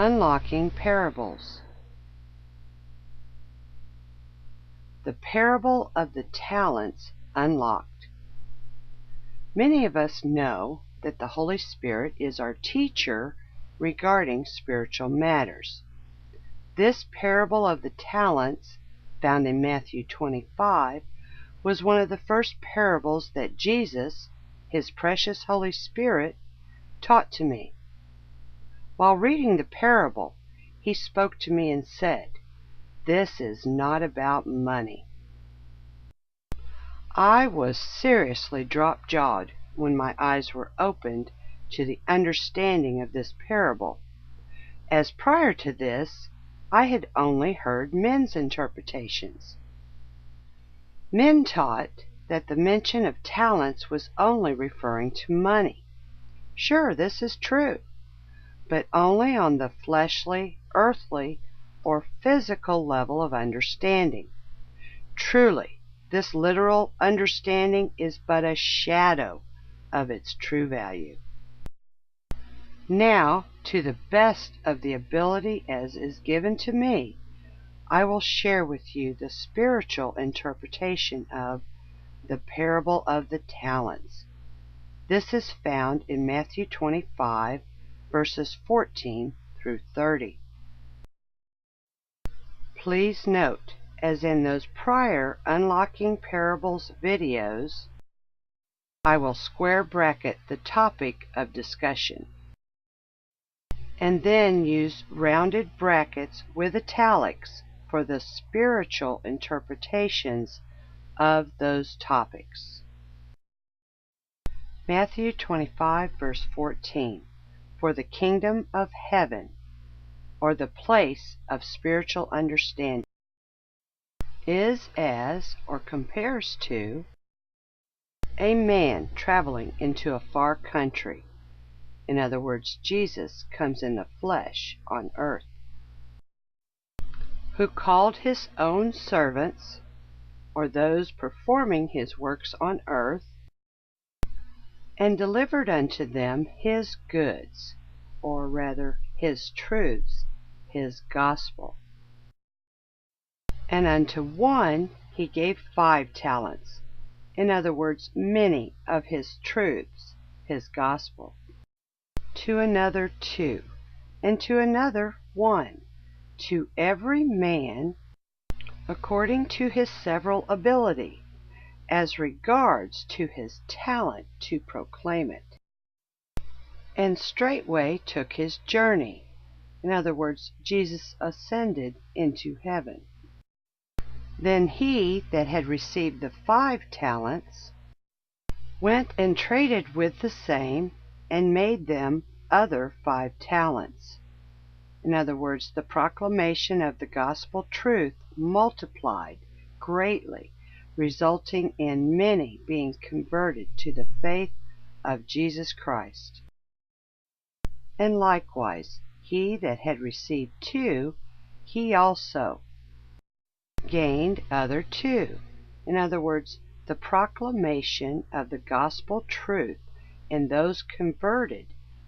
Unlocking Parables. The Parable of the Talents Unlocked. Many of us know that the Holy Spirit is our teacher regarding spiritual matters. This parable of the talents, found in Matthew 25, was one of the first parables that Jesus, His precious Holy Spirit, taught to me. While reading the parable, He spoke to me and said, "This is not about money." I was seriously drop-jawed when my eyes were opened to the understanding of this parable, as prior to this I had only heard men's interpretations. Men taught that the mention of talents was only referring to money. Sure, this is true, but only on the fleshly, earthly, or physical level of understanding. Truly, this literal understanding is but a shadow of its true value. Now, to the best of the ability as is given to me, I will share with you the spiritual interpretation of the parable of the talents. This is found in Matthew 25, verses 14 through 30. Please note, as in those prior Unlocking Parables videos, I will square bracket the topic of discussion, and then use rounded brackets with italics for the spiritual interpretations of those topics. Matthew 25, verse 14. For the kingdom of heaven, or the place of spiritual understanding, is as, or compares to, a man traveling into a far country. In other words, Jesus comes in the flesh on earth, who called his own servants, or those performing his works on earth, and delivered unto them his goods, or rather his truths, his gospel. And unto one he gave 5 talents, in other words, many of his truths, his gospel. To another 2, and to another 1, to every man according to his several ability, as regards to his talent to proclaim it. And straightway took his journey. In other words, Jesus ascended into heaven. Then he that had received the 5 talents went and traded with the same, and made them other 5 talents. In other words, the proclamation of the gospel truth multiplied greatly, resulting in many being converted to the faith of Jesus Christ. And likewise, he that had received 2, he also gained other 2. In other words, the proclamation of the gospel truth in those converted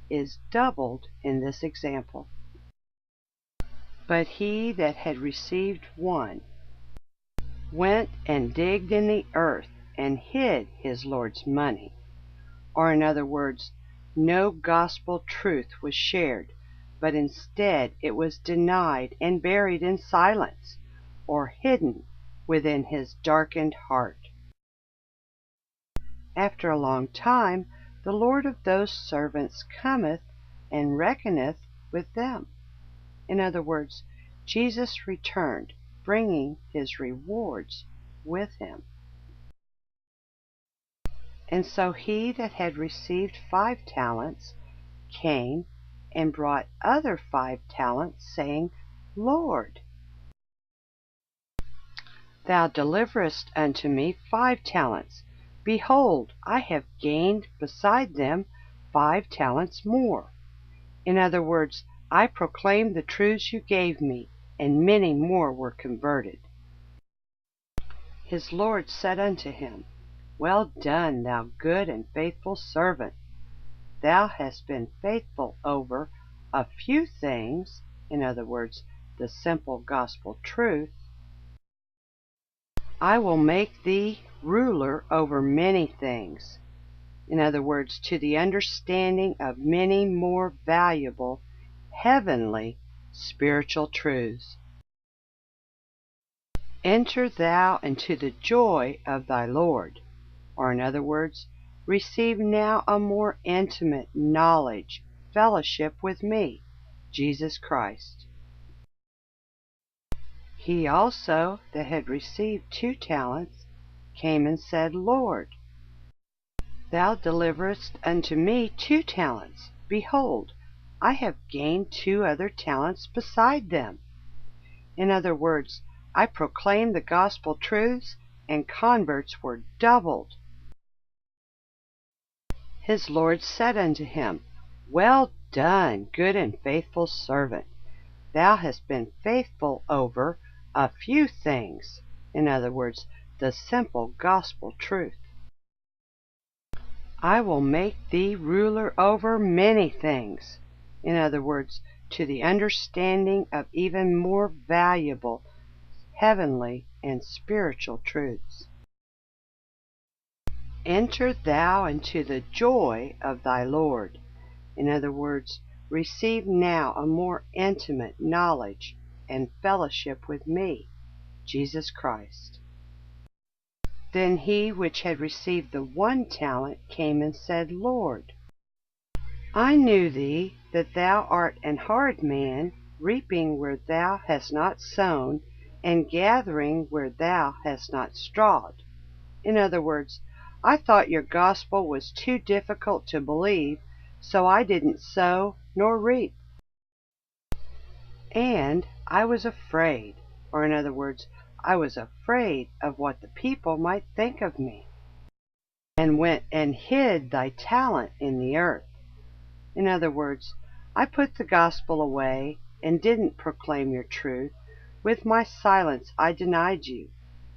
is doubled in this example. But he that had received 1 went and digged in the earth and hid his Lord's money. Or in other words, no gospel truth was shared, but instead it was denied and buried in silence, or hidden within his darkened heart. After a long time, the Lord of those servants cometh and reckoneth with them. In other words, Jesus returned, bringing his rewards with him. And so he that had received 5 talents came and brought other 5 talents, saying, Lord, thou deliveredst unto me 5 talents. Behold, I have gained beside them 5 talents more. In other words, I proclaimed the truths you gave me, and many more were converted. His Lord said unto him, Well done, thou good and faithful servant. Thou hast been faithful over a few things, in other words, the simple gospel truth, I will make thee ruler over many things, in other words, to the understanding of many more valuable, heavenly, spiritual truths. Enter thou into the joy of thy Lord, or in other words, receive now a more intimate knowledge, fellowship with me, Jesus Christ. He also that had received 2 talents came and said, Lord, thou deliveredst unto me 2 talents. Behold, I have gained 2 other talents beside them. In other words, I proclaimed the gospel truths, and converts were doubled. His Lord said unto him, Well done, good and faithful servant. Thou hast been faithful over a few things. In other words, the simple gospel truth. I will make thee ruler over many things. In other words, to the understanding of even more valuable, heavenly, and spiritual truths. Enter thou into the joy of thy Lord. In other words, receive now a more intimate knowledge and fellowship with me, Jesus Christ. Then he which had received the 1 talent came and said, Lord, I knew thee that thou art an hard man, reaping where thou hast not sown, and gathering where thou hast not strawed. In other words, I thought your gospel was too difficult to believe, so I didn't sow nor reap. And I was afraid, or in other words, I was afraid of what the people might think of me, and went and hid thy talent in the earth. In other words, I put the gospel away and didn't proclaim your truth. With my silence I denied you.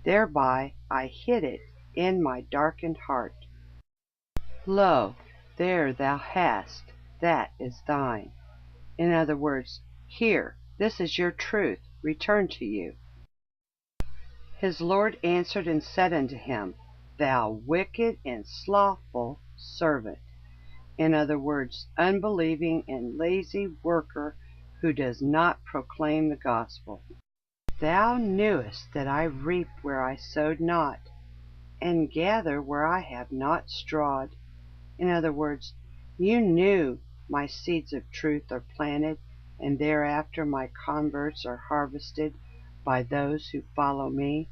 Thereby I hid it in my darkened heart. Lo, there thou hast, that is thine. In other words, here, this is your truth, returned to you. His Lord answered and said unto him, Thou wicked and slothful servant. In other words, unbelieving and lazy worker who does not proclaim the gospel. Thou knewest that I reap where I sowed not, and gather where I have not strawed. In other words, you knew my seeds of truth are planted, and thereafter my converts are harvested by those who follow me.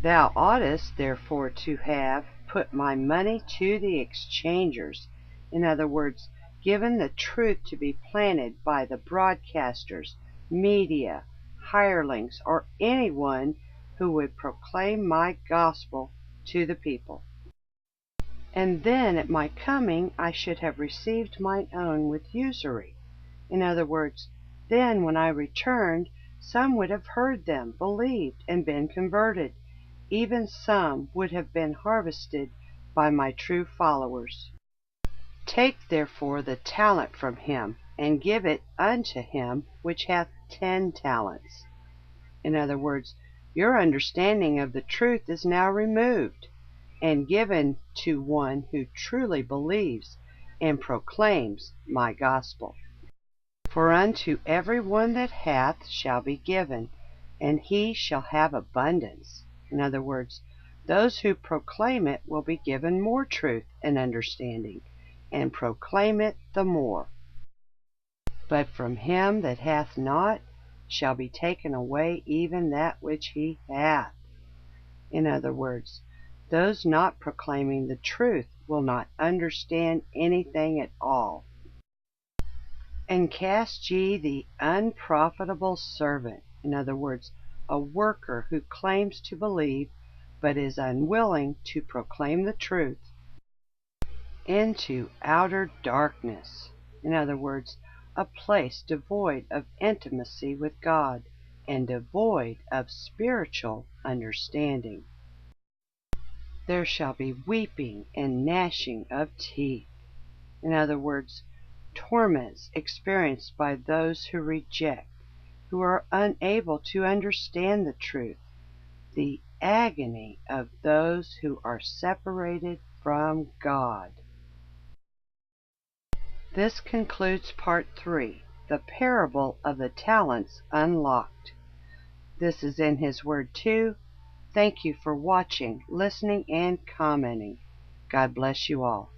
Thou oughtest therefore to have put my money to the exchangers, in other words, given the truth to be planted by the broadcasters, media, hirelings, or anyone who would proclaim my gospel to the people. And then at my coming I should have received mine own with usury. In other words, then when I returned, some would have heard them, believed, and been converted. Even some would have been harvested by my true followers. Take therefore the talent from him, and give it unto him which hath 10 talents. In other words, your understanding of the truth is now removed, and given to one who truly believes and proclaims my gospel. For unto every one that hath shall be given, and he shall have abundance. In other words, those who proclaim it will be given more truth and understanding, and proclaim it the more. But from him that hath not shall be taken away even that which he hath. In other words, those not proclaiming the truth will not understand anything at all. And cast ye the unprofitable servant, in other words, a worker who claims to believe but is unwilling to proclaim the truth, into outer darkness, in other words, a place devoid of intimacy with God and devoid of spiritual understanding. There shall be weeping and gnashing of teeth. In other words, torments experienced by those who reject, who are unable to understand the truth, the agony of those who are separated from God. This concludes Part 3, the parable of the talents unlocked. This is in His Word too. Thank you for watching, listening, and commenting. God bless you all.